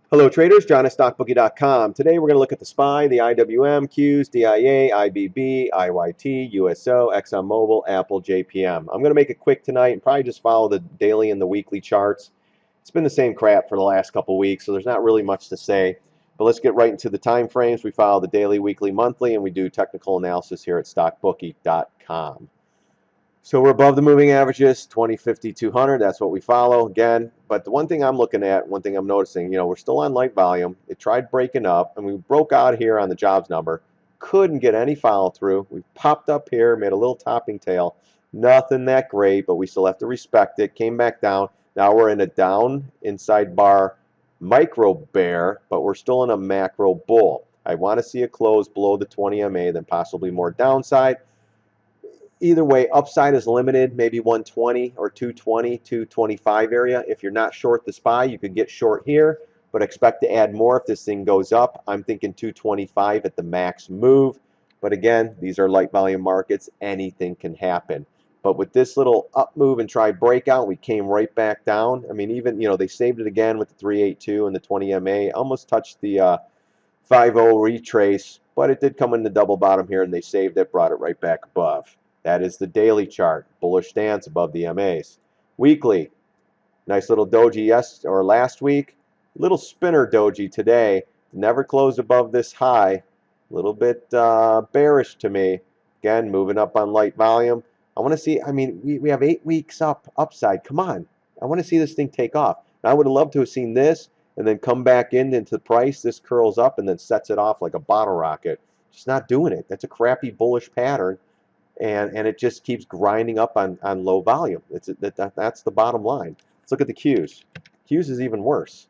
Hello traders, John at StockBookie.com. Today we're going to look at the SPY, the IWM, Qs, DIA, IBB, IYT, USO, ExxonMobil, Apple, JPM. I'm going to make it quick tonight and probably just follow the daily and the weekly charts. It's been the same crap for the last couple weeks, so there's not really much to say. But let's get right into the time frames. We follow the daily, weekly, monthly, and we do technical analysis here at StockBookie.com. So we're above the moving averages, 20, 50, 200. That's what we follow again. But the one thing I'm looking at, one thing I'm noticing, we're still on light volume. It tried breaking up, and we broke out here on the jobs number. Couldn't get any follow through. We popped up here, made a little topping tail. Nothing that great, but we still have to respect it. Came back down. Now we're in a down inside bar micro bear, but we're still in a macro bull. I want to see a close below the 20 MA, then possibly more downside. Either way, upside is limited, maybe 120 or 220, 225 area. If you're not short the SPY, you could get short here, but expect to add more if this thing goes up. I'm thinking 225 at the max move. But again, these are light volume markets. Anything can happen. But with this little up move and try breakout, we came right back down. I mean, even, they saved it again with the 382 and the 20 MA. Almost touched the 5-0 retrace, but it did come in the double bottom here, and they saved it, brought it right back above. That is the daily chart. Bullish stance above the MAs. Weekly, nice little doji last week. Little spinner doji today. Never closed above this high. A little bit bearish to me. Again, moving up on light volume. I want to see, we have 8 weeks upside. Come on. I want to see this thing take off. Now, I would have loved to have seen this and then come back into the price. This curls up and then sets it off like a bottle rocket. Just not doing it. That's a crappy bullish pattern. And it just keeps grinding up on low volume. That's the bottom line. Let's look at the Qs. Qs is even worse.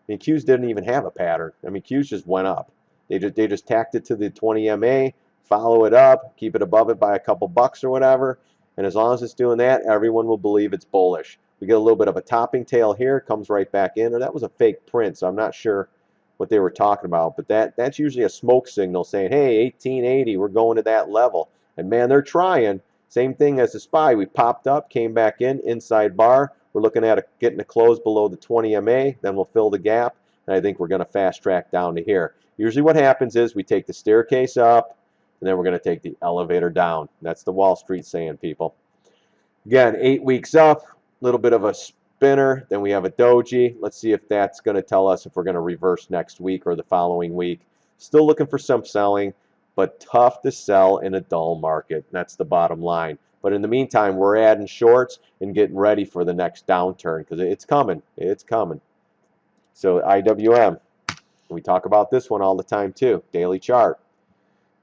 I mean, Qs didn't even have a pattern. I mean, Qs just went up. They just tacked it to the 20 MA, follow it up, keep it above it by a couple bucks or whatever. And as long as it's doing that, everyone will believe it's bullish. We get a little bit of a topping tail here, comes right back in. Or that was a fake print, so I'm not sure what they were talking about. But that's usually a smoke signal saying, hey, 1880, we're going to that level. And man, they're trying. Same thing as the SPY. We popped up, came back in, inside bar. We're looking at getting a close below the 20 MA. Then we'll fill the gap. And I think we're going to fast track down to here. Usually what happens is we take the staircase up, and then we're going to take the elevator down. That's the Wall Street saying, people. Again, 8 weeks up, a little bit of a spinner. Then we have a doji. Let's see if that's going to tell us if we're going to reverse next week or the following week. Still looking for some selling, but tough to sell in a dull market. That's the bottom line. But in the meantime, we're adding shorts and getting ready for the next downturn because it's coming. It's coming. So IWM, we talk about this one all the time too. Daily chart.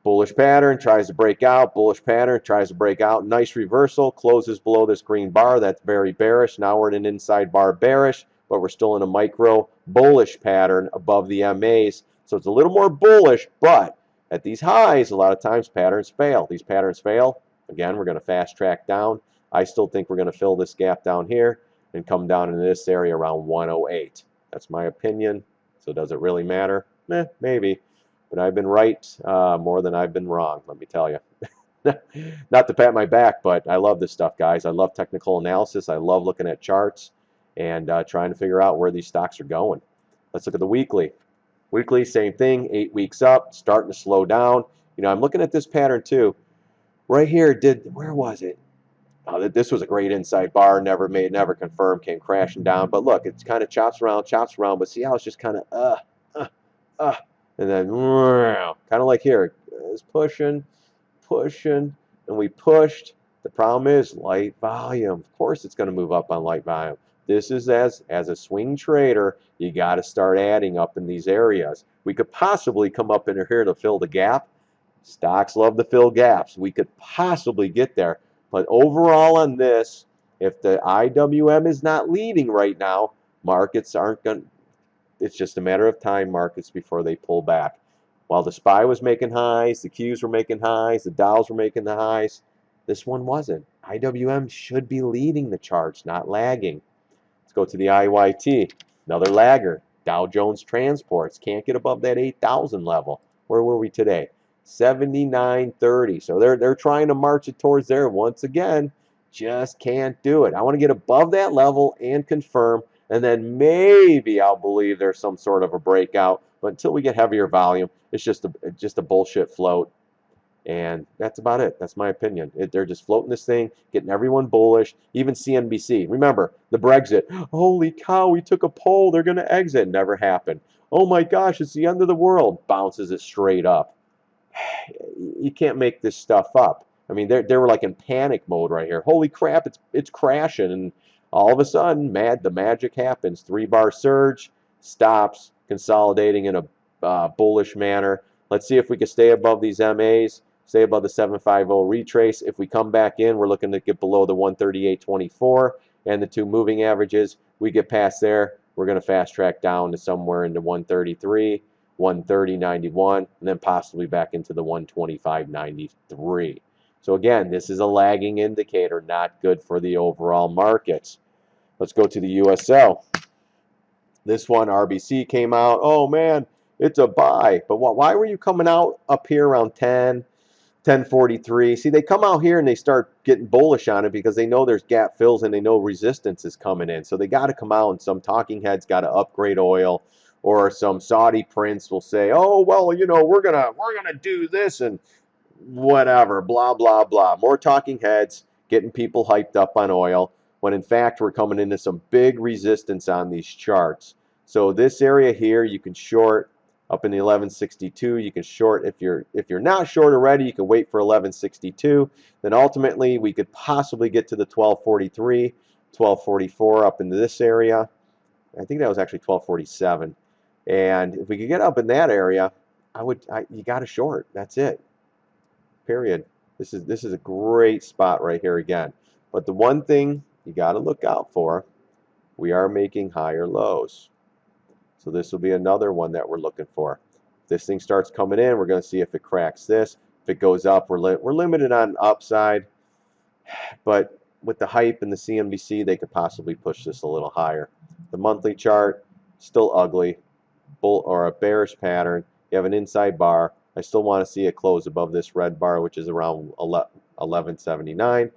Bullish pattern, tries to break out. Bullish pattern, tries to break out. Nice reversal, closes below this green bar. That's very bearish. Now we're in an inside bar bearish, but we're still in a micro bullish pattern above the MAs. So it's a little more bullish, but at these highs, a lot of times patterns fail. These patterns fail. Again, we're going to fast track down. I still think we're going to fill this gap down here and come down into this area around 108. That's my opinion. So does it really matter? Maybe. But I've been right more than I've been wrong, let me tell you. Not to pat my back, but I love this stuff, guys. I love technical analysis. I love looking at charts and trying to figure out where these stocks are going. Let's look at the weekly. Weekly, same thing, 8 weeks up, starting to slow down. I'm looking at this pattern too. Right here, where was it? Oh, this was a great inside bar, never confirmed, came crashing down. But look, it's kind of chops around, but see how it's just kind of, and then, kind of like here, it's pushing, and we pushed. The problem is light volume. Of course, it's going to move up on light volume. This is as a swing trader, you got to start adding up in these areas. We could possibly come up in here to fill the gap. Stocks love to fill gaps. We could possibly get there. But overall on this, if the IWM is not leading right now, markets aren't going to, it's just a matter of time, markets, before they pull back. While the SPY was making highs, the Qs were making highs, the Dows were making the highs, this one wasn't. IWM should be leading the charts, not lagging. Let's go to the IYT, another lagger. Dow Jones Transports can't get above that 8,000 level. Where were we today? 79.30. So they're trying to march it towards there once again. Just can't do it. I want to get above that level and confirm. and then maybe I'll believe there's some sort of a breakout. But until we get heavier volume, it's just a bullshit float. And that's about it. That's my opinion. They're just floating this thing, getting everyone bullish, even CNBC. Remember, the Brexit. Holy cow, we took a poll. They're going to exit. Never happened. Oh my gosh, it's the end of the world. Bounces it straight up. You can't make this stuff up. I mean, they were like in panic mode right here. Holy crap, it's crashing. And all of a sudden, the magic happens. 3-bar surge, stops, consolidating in a bullish manner. Let's see if we can stay above these MAs. Stay above the 750 retrace. If we come back in, we're looking to get below the 138.24 and the 2 moving averages. We get past there, we're going to fast track down to somewhere into 133, 130.91, and then possibly back into the 125.93. So again, this is a lagging indicator, not good for the overall markets. Let's go to the USO. This one, RBC came out. Oh man, it's a buy. But why were you coming out up here around 1043? See, they come out here and they start getting bullish on it because they know there's gap fills and they know resistance is coming in. So they got to come out, and some talking heads got to upgrade oil, or some Saudi prince will say, "Oh, well, you know, we're gonna do this and whatever, blah blah blah." More talking heads getting people hyped up on oil, when in fact we're coming into some big resistance on these charts. So this area here you can short up in the 1162. You can short if you're not short already. You can wait for 1162. Then ultimately we could possibly get to the 1243, 1244 up into this area. I think that was actually 1247. And if we could get up in that area, you got to short. That's it. Period. This is a great spot right here again. But the one thing you got to look out for, we are making higher lows. So this will be another one that we're looking for. If this thing starts coming in, we're going to see if it cracks this. If it goes up, we're limited on upside. But with the hype and the CNBC, they could possibly push this a little higher. The monthly chart, still ugly, or a bearish pattern. You have an inside bar. I still want to see it close above this red bar, which is around 1179.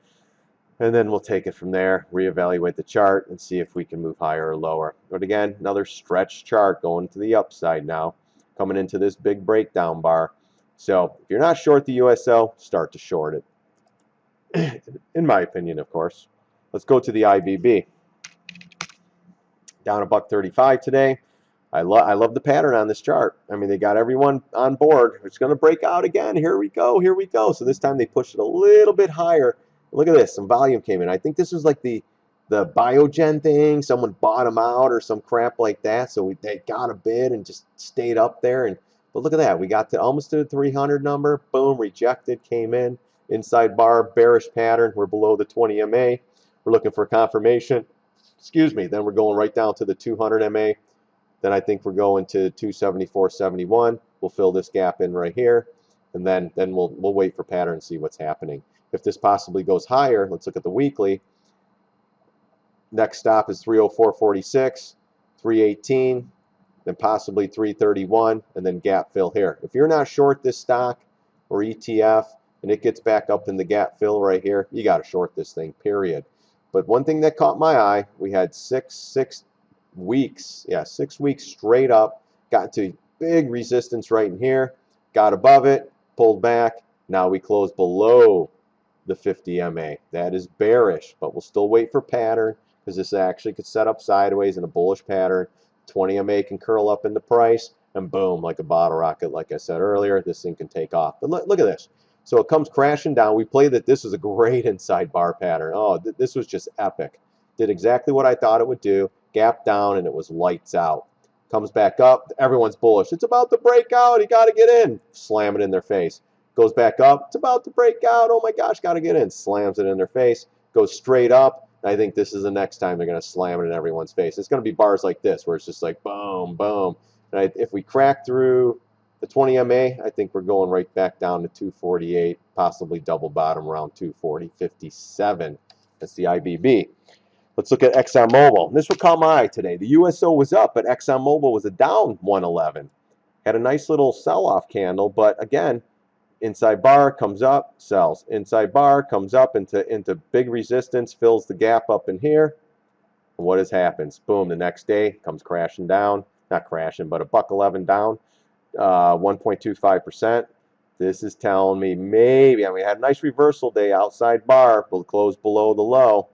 And then we'll take it from there, reevaluate the chart, and see if we can move higher or lower. But again, another stretch chart going to the upside now, coming into this big breakdown bar. So if you're not short the USO, start to short it. In my opinion, of course. Let's go to the IBB. Down $1.35 today. I love the pattern on this chart. I mean, they got everyone on board. It's going to break out again. Here we go. Here we go. So this time they pushed it a little bit higher. Look at this. Some volume came in. I think this was like the Biogen thing. Someone bought them out or some crap like that. So they got a bid and just stayed up there. But look at that. We got to almost to the 300 number. Boom. Rejected. Came in. Inside bar. Bearish pattern. We're below the 20 MA. We're looking for confirmation. Excuse me. Then we're going right down to the 200 MA. Then I think we're going to 274.71. We'll fill this gap in right here. And then we'll wait for pattern and see what's happening. If this possibly goes higher, let's look at the weekly. Next stop is 304.46, 318, then possibly 331, and then gap fill here. If you're not short this stock or ETF and it gets back up in the gap fill right here, you got to short this thing, period. But one thing that caught my eye, we had 6 weeks straight up, got to big resistance right in here, got above it, pulled back. Now we close below the 50 MA. That is bearish, but we'll still wait for pattern, because this actually could set up sideways in a bullish pattern. 20 MA can curl up into price, and boom, like a bottle rocket, like I said earlier, this thing can take off. But look at this. So it comes crashing down. We played that this is a great inside bar pattern. Oh, this was just epic. Did exactly what I thought it would do. Gap down, and it was lights out. Comes back up. Everyone's bullish. It's about to break out. You got to get in. Slam it in their face. Goes back up. It's about to break out. Oh my gosh, got to get in. Slams it in their face. Goes straight up. I think this is the next time they're going to slam it in everyone's face. It's going to be bars like this, where it's just like boom, boom. And if we crack through the 20 MA, I think we're going right back down to 248, possibly double bottom around 240.57. That's the IBB. Let's look at ExxonMobil. This will caught my eye today. The USO was up, but ExxonMobil was a down 111. Had a nice little sell-off candle, but again, inside bar comes up, sells. Inside bar comes up into big resistance, fills the gap up in here, And what has happened? Boom, the next day comes crashing down. Not crashing, but a $1.11 down, 1.25%. This is telling me maybe, I mean, we had a nice reversal day outside bar, but closed below the low.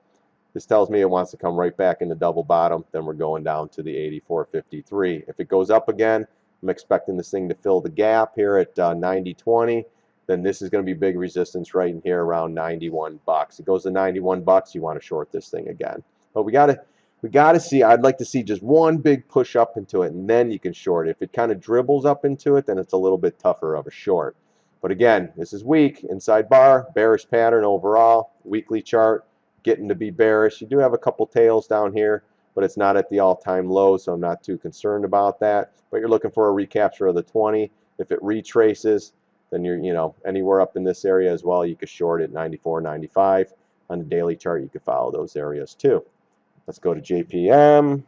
This tells me it wants to come right back into double bottom. Then we're going down to the 84.53. If it goes up again, I'm expecting this thing to fill the gap here at 90.20. Then this is going to be big resistance right in here around 91 bucks. It goes to 91 bucks, you want to short this thing again. But we got to see, I'd like to see just one big push up into it, and then you can short it. If it kind of dribbles up into it, then it's a little bit tougher of a short. But again, this is weak, inside bar, bearish pattern overall, weekly chart, getting to be bearish. You do have a couple tails down here, but it's not at the all-time low, so I'm not too concerned about that. But you're looking for a recapture of the 20. If it retraces, then you're, anywhere up in this area as well. You could short it 94, 95. On the daily chart, you could follow those areas too. Let's go to JPM.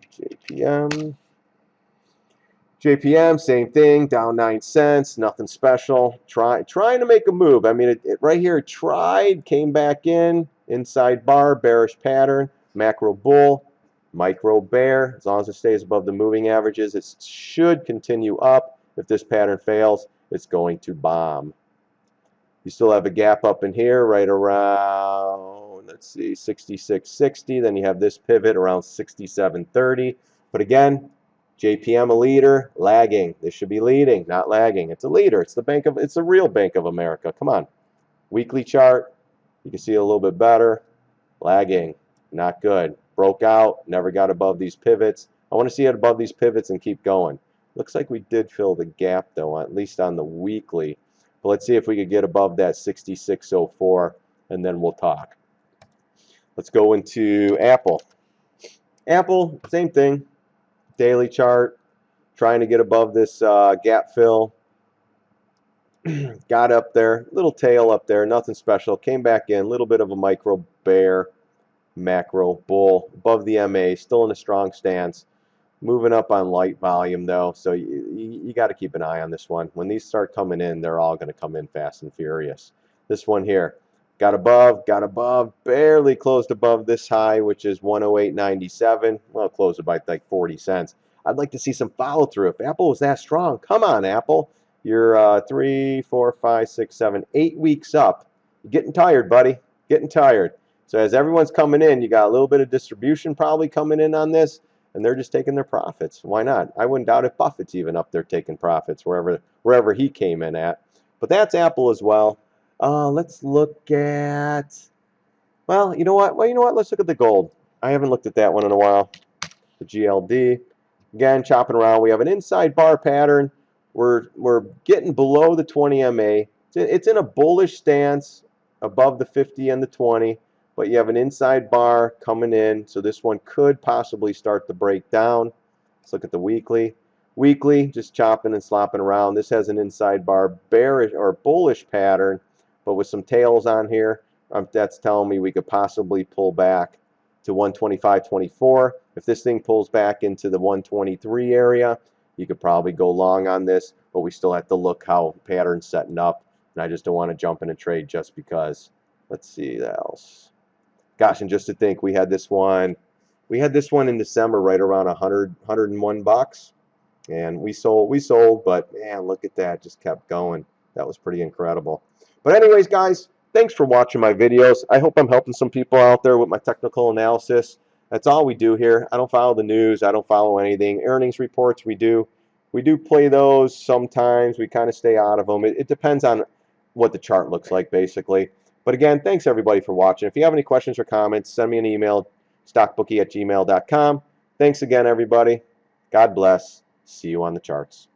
JPM, same thing, down 9 cents, nothing special. Trying to make a move. I mean, it right here tried, came back in, inside bar, bearish pattern, macro bull, micro bear. As long as it stays above the moving averages, it should continue up. If this pattern fails, it's going to bomb. You still have a gap up in here right around, let's see, 66.60. Then you have this pivot around 67.30. But again, JPM a leader, lagging. This should be leading, not lagging. It's a leader. It's the real Bank of America. Come on. Weekly chart, you can see a little bit better. Lagging, not good. Broke out, never got above these pivots. I want to see it above these pivots and keep going. Looks like we did fill the gap though, at least on the weekly. But let's see if we could get above that 66.04 and then we'll talk. Let's go into Apple. Apple, same thing. Daily chart, trying to get above this gap fill. Got up there, little tail up there, nothing special. Came back in, a little bit of a micro bear, macro bull, above the MA, still in a strong stance. Moving up on light volume though, so you got to keep an eye on this one. When these start coming in, they're all going to come in fast and furious. This one here, got above, barely closed above this high, which is 108.97. Well, closed it by like 40 cents. I'd like to see some follow through. If Apple was that strong, come on, Apple. You're 3, 4, 5, 6, 7, 8 weeks up. You're getting tired, buddy. Getting tired. So as everyone's coming in, you got a little bit of distribution probably coming in on this, and they're just taking their profits. Why not? I wouldn't doubt if Buffett's even up there taking profits wherever he came in at. But that's Apple as well. Let's look at, well, you know what? Let's look at the gold. I haven't looked at that one in a while. The GLD. Again, chopping around. We have an inside bar pattern. We're getting below the 20 MA. It's in a bullish stance above the 50 and the 20, but you have an inside bar coming in, so this one could possibly start to break down. Let's look at the weekly. Weekly, just chopping and slopping around. This has an inside bar bearish or bullish pattern, but with some tails on here, that's telling me we could possibly pull back to 125.24. If this thing pulls back into the 123 area, you could probably go long on this, but we still have to look how pattern's setting up, and I just don't want to jump in a trade just because. Let's see what else. Gosh, and just to think, we had this one in December right around 101 bucks, and we sold, but man, look at that, just kept going. That was pretty incredible. But anyways, guys, thanks for watching my videos. I hope I'm helping some people out there with my technical analysis. That's all we do here. I don't follow the news. I don't follow anything. Earnings reports, we do play those sometimes. We kind of stay out of them. It depends on what the chart looks like, basically. But again, thanks everybody for watching. If you have any questions or comments, send me an email, stockbookie@gmail.com. Thanks again, everybody. God bless. See you on the charts.